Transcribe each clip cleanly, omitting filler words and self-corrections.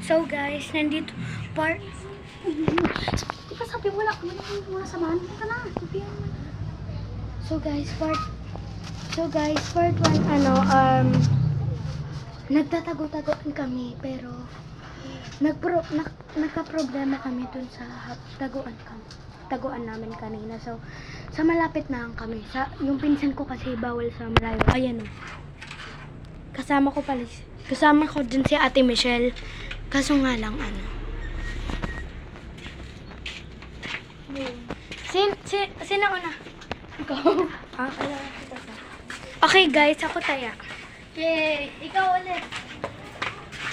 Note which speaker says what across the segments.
Speaker 1: So guys, nandito part. Di ba sabi mo wala samahan? Ito na. So guys, part 1 nagtatago-tagoan kami pero nagka-problema kami dun sa taguan namin kanina. So sa malapit na lang kami. Yung pinsan ko kasi bawal sa malayo. Ayan oh. Kasama ko dun si Ate Michelle. Kaso nga lang Sino una? Ikaw. Okay guys, ako taya.
Speaker 2: Yay! Ikaw ulit.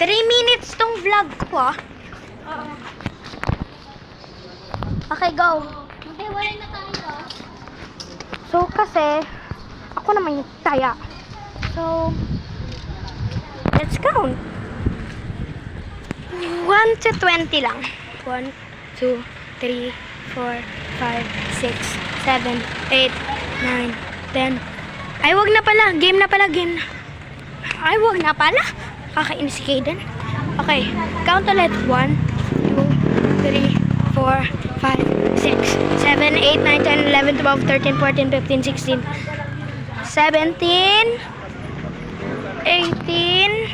Speaker 1: 3 minutes tong vlog ko
Speaker 2: Oo.
Speaker 1: Okay, go.
Speaker 2: Okay, wala na tayo.
Speaker 1: So kasi, ako naman yung taya. So, let's count. 1 to 20 lang. 1, 2, 3, 4, 5, 6, 7, 8, 9, 10. Ay, wag na pala. Game na pala. Ay, wag na pala. Kakainis si Kaden. Okay, count ulit. 1, 2, 3, 4, 5, 6, 7, 8, 9, 10, 11, 12, 13, 14, 15, 16, 17, 18,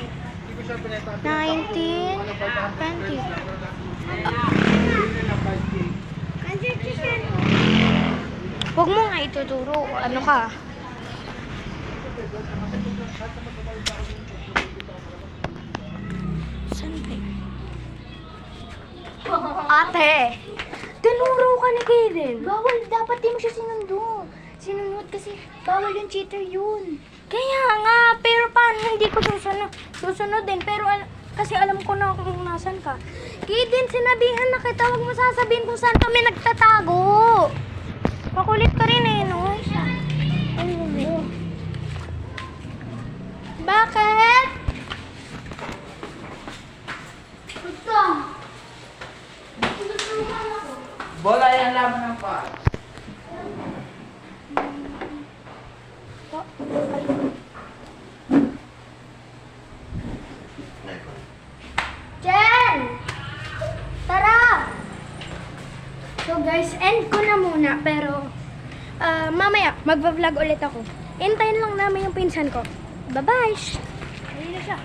Speaker 1: 19, 20. Huwag mo nga ituturo. Ano ka? Saan ba yun? Ate! Tinuro ka ni Kaden.
Speaker 2: Bawal, dapat di mo siya sinunod kasi bawal yung cheater yun.
Speaker 1: Kaya nga, pero paano hindi ko susunod din? Pero kasi alam ko na kung nasan ka. Kaden, sinabihan na kita, huwag mo sasabihin kung saan kami nagtatago. Makulit ka rin eh, no? Bakit?
Speaker 2: Gusto!
Speaker 3: Bola yang laban apa?
Speaker 1: Jen! Tara! So guys, end ko na muna pero mamaya magva-vlog ulit ako. Hintayin lang namin yung pinsan ko. Bye-bye! Ayun na siya.